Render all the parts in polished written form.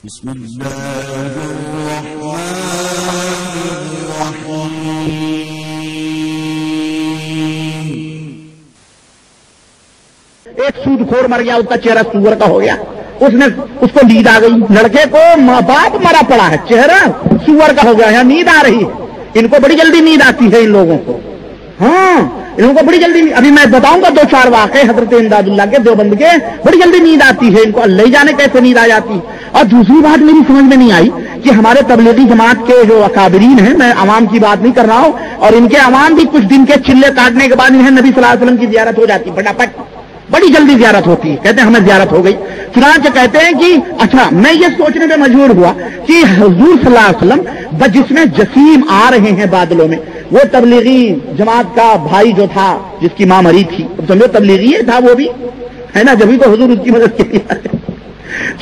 بسم اللہ الرحمن الرحیم۔ ایک سود خور مر گیا، اس کا چہرہ سور کا ہو گیا، اس کو نیند آ گئی، لڑکے کو ماں باپ مرا پڑا ہے، چہرہ سور کا ہو گیا، یہاں نیند آ رہی ہے، ان کو بڑی جلدی نیند آتی ہے ان لوگوں کو، ہاں ان لوگوں کو بڑی جلدی، ابھی میں بتاؤں گا 2-4 واقعے حضرت امداد اللہ کے دیوبند کے، بڑی جلدی نیند آتی ہے ان کو، اللہ ہی جانے کیسے نیند آ جاتی۔ اور دوسری بات میری سمجھ میں نہیں آئی کہ ہمارے تبلیغی جماعت کے جو اکابرین ہیں، میں عوام کی بات نہیں کر رہا ہوں، اور ان کے عوام بھی کچھ دن کے چلے کاٹنے کے بعد انہیں نبی صلی اللہ علیہ وسلم کی زیارت ہو جاتی، پٹاپٹ بڑی جلدی زیارت ہوتی ہے، کہتے ہیں ہمیں زیارت ہو گئی، چنانچہ کہتے ہیں کہ اچھا میں یہ سوچنے پہ مجبور ہوا کہ حضور صلی اللہ علیہ وسلم جس میں جسیم آ رہے ہیں بادلوں میں، وہ تبلیغی جماعت کا بھائی جو تھا جس کی ماں مری تھی، سمجھو تبلیغی تھا وہ بھی ہے نا، جبھی تو حضور اس کی مدد کی،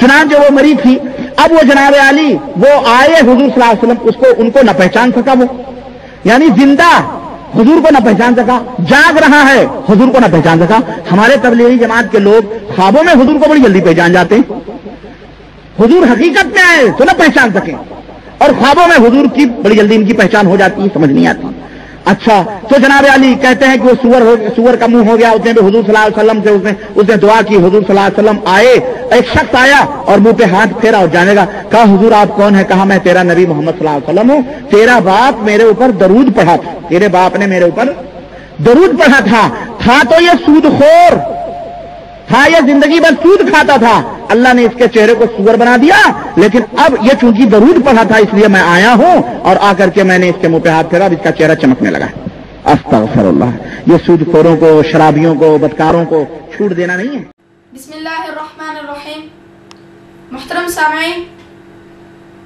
چنانچہ وہ مری تھی، اب وہ جناب علی وہ آئے حضور صلی اللہ علیہ وسلم، ان کو نہ پہچان سکا، وہ یعنی زندہ حضور کو نہ پہچان سکا، جاگ رہا ہے حضور کو نہ پہچان سکا۔ ہمارے تبلیغی جماعت کے لوگ خوابوں میں حضور کو بڑی جلدی پہچان جاتے ہیں، حضور حقیقت میں آئے تو نہ پہچان سکیں، اور خوابوں میں حضور کی بڑی جلدی ان کی پہچان ہو جاتی ہے، سمجھ نہیں آتی۔ اچھا تو جناب علی کہتے ہیں کہ وہ سور کا منہ ہو گیا، اس نے بھی حضور صلی اللہ علیہ وسلم سے اس نے دعا کی، حضور صلی اللہ علیہ وسلم آئے، ایک شخص آیا اور منہ پہ ہاتھ پھیرا اور جانے گا، کہا حضور آپ کون ہے؟ کہا میں تیرا نبی محمد صلی اللہ علیہ وسلم ہوں، تیرا باپ میرے اوپر درود پڑھا تھا، تیرے باپ نے میرے اوپر درود پڑھا تھا تو یہ سود خور تھا، یہ زندگی بھر سود کھاتا تھا، اللہ نے اس کے چہرے کو سور بنا دیا، لیکن اب یہ چونکہ درود پڑھا تھا اس لیے میں آیا ہوں، اور آ کر کے میں نے اس کے منہ پہ ہاتھ پھیرا، اس کا چہرہ چمکنے لگا۔ استغفر اللہ، یہ سود خوروں کو، شرابیوں کو، بدکاروں کو چھوٹ دینا نہیں ہے۔ بسم اللہ الرحمن الرحیم۔ محترم سامعین،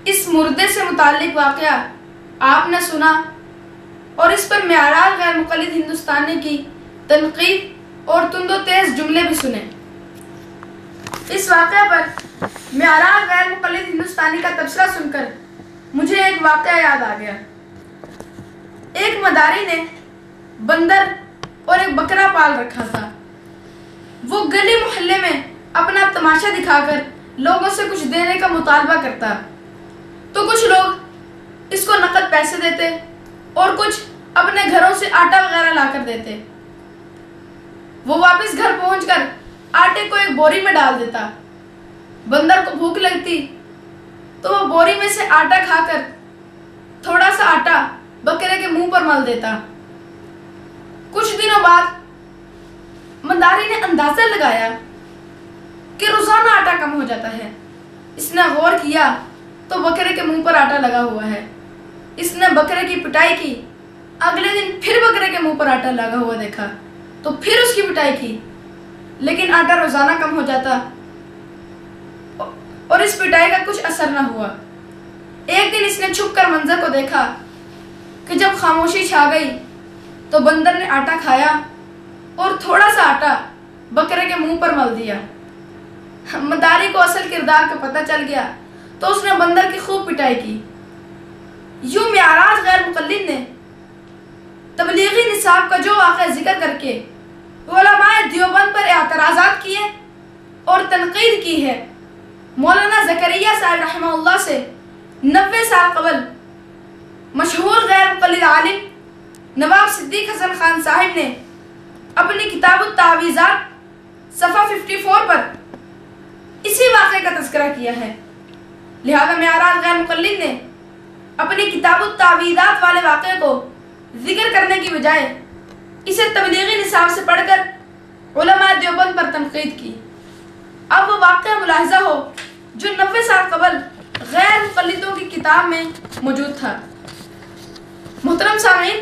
اس مردے سے متعلق واقعہ آپ نے سنا، اور اس پر معراج غیر مقلد ہندوستان نے کی تنقید اور تند و تیز جملے بھی سنے۔ اس واقعہ پر معراج غیر مقلد ہندوستانی کا تبصرہ سن کر مجھے ایک واقعہ یاد آ گیا۔ ایک مداری نے بندر اور ایک بکرا پال رکھا تھا۔ وہ گلی محلے میں اپنا تماشا دکھا کر لوگوں سے کچھ دینے کا مطالبہ کرتا، تو کچھ لوگ اس کو نقد پیسے دیتے اور کچھ اپنے گھروں سے آٹا وغیرہ لا کر دیتے۔ وہ واپس گھر پہنچ کر آٹے کو ایک بوری میں ڈال دیتا۔ بندر کو بھوک لگتی تو وہ بوری میں سے آٹا کھا کر تھوڑا سا آٹا بکرے کے منہ پر مل دیتا۔ کچھ دنوں بعد منداری نے اندازہ لگایا کہ روزانہ آٹا کم ہو جاتا ہے۔ اس نے غور کیا تو بکرے کے منہ پر آٹا لگا ہوا ہے۔ اس نے بکرے کی پٹائی کی، اگلے دن پھر بکرے کے منہ پر آٹا لگا ہوا دیکھا تو پھر اس کی پٹائی کی، لیکن آٹا روزانہ کم ہو جاتا اور اس پٹائی کا کچھ اثر نہ ہوا۔ ایک دن اس نے چھپ کر منظر کو دیکھا کہ جب خاموشی چھا گئی تو بندر نے آٹا کھایا اور تھوڑا سا آٹا بکرے کے منہ پر مل دیا۔ مداری کو اصل کردار کا پتہ چل گیا تو اس نے بندر کی خوب پٹائی کی۔ یوں معراج غیر مقلد نے تبلیغی نصاب کا جو واقعہ ذکر کر کے علماء دیوبند پر اعتراضات کیے اور تنقید کی ہے، مولانا زکریا صاحب رحمہ اللہ سے 90 سال قبل مشہور غیر مقلد عالم نواب صدیق حسن خان صاحب نے اپنی کتاب التعویذات صفحہ 54 پر اسی واقعے کا تذکرہ کیا ہے۔ لہذا معراج غیر مقلد نے اپنی کتاب التعویذات والے واقعے کو ذکر کرنے کی بجائے اسے تبلیغی نصاب سے پڑھ کر علماء دیوبند پر تنقید کی۔ اب وہ واقعہ ملاحظہ ہو جو 90 سال قبل غیر مقلدوں کی کتاب میں موجود تھا۔ محترم سامعین،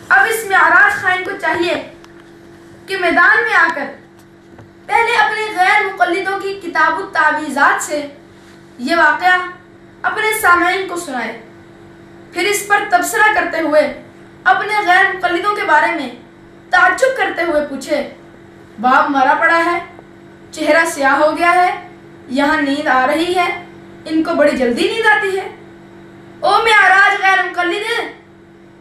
اب اس معراج خائن کو چاہیے کہ میدان میں آ کر پہلے اپنے غیر مقلدوں کی کتاب التعویذات سے یہ واقعہ اپنے سامعین کو سنائے، پھر اس پر تبصرہ کرتے ہوئے اپنے غیر مقلدوں کے بارے میں تعجب کرتے ہوئے پوچھے، باپ مرا پڑا ہے، چہرہ سیاہ ہو گیا ہے، یہاں نیند آ رہی ہے، ان کو بڑی جلدی نیند آتی ہے۔ او معراج غیر مقلد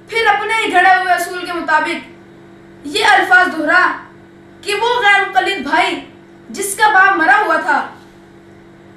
پھر اپنے ہی گھڑے ہوئے اصول کے مطابق یہ الفاظ دہرا کہ وہ غیر مقلد بھائی جس کا باپ مرا ہوا تھا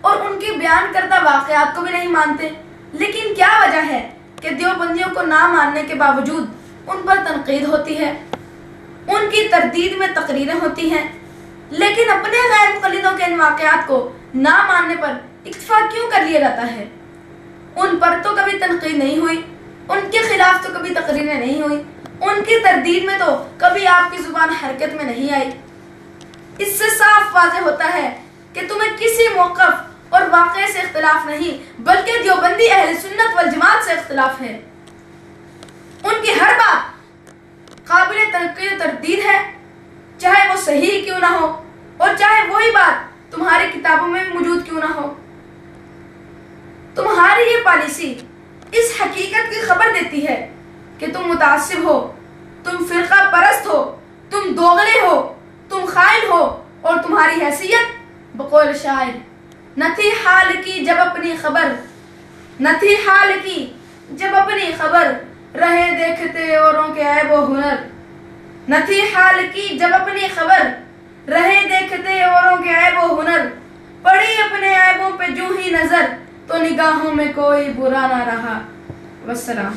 اور ان کی بیان کردہ واقعات کو بھی نہیں مانتے؟ لیکن کیا وجہ ہے کہ دیوبندیوں کو نہ ماننے کے باوجود ان پر تنقید ہوتی ہے، ان کی تردید میں تقریریں ہوتی ہیں، لیکن اپنے غیر مقلدوں کے ان واقعات کو نہ ماننے پر اکتفا کیوں کر لیا جاتا ہے؟ ان پر تو کبھی تنقید نہیں ہوئی، ان کے خلاف تو کبھی تقریریں نہیں ہوئی، ان کی تردید میں تو کبھی آپ کی زبان حرکت میں نہیں آئی۔ اس سے صاف واضح ہوتا ہے کہ تمہیں کسی موقف اور واقعے سے اختلاف نہیں، بلکہ دیوبندی اہل سنت والجماعت سے اختلاف ہے۔ ان کی ہر بات قابل تنقید و تردید ہے، چاہے وہ صحیح کیوں نہ ہو اور چاہے وہی بات تمہاری کتابوں میں بھی موجود کیوں نہ ہو۔ تمہاری یہ پالیسی اس حقیقت کی خبر دیتی ہے کہ تم متعصب ہو، تم فرقہ پرست ہو، تم دوغلے ہو، تم خائن ہو، اور تمہاری حیثیت بقول شاعر نہ تھی حال کی جب اپنی خبر، نہ تھی حال کی جب اپنی خبر، رہے دیکھتے اوروں کے عیب و ہنر، نہ تھی حال کی جب اپنی خبر، رہے دیکھتے اوروں کے عیب و ہنر، پڑی اپنے عیبوں پہ جو ہی نظر تو نگاہوں میں کوئی برا نہ رہا۔ والسلام۔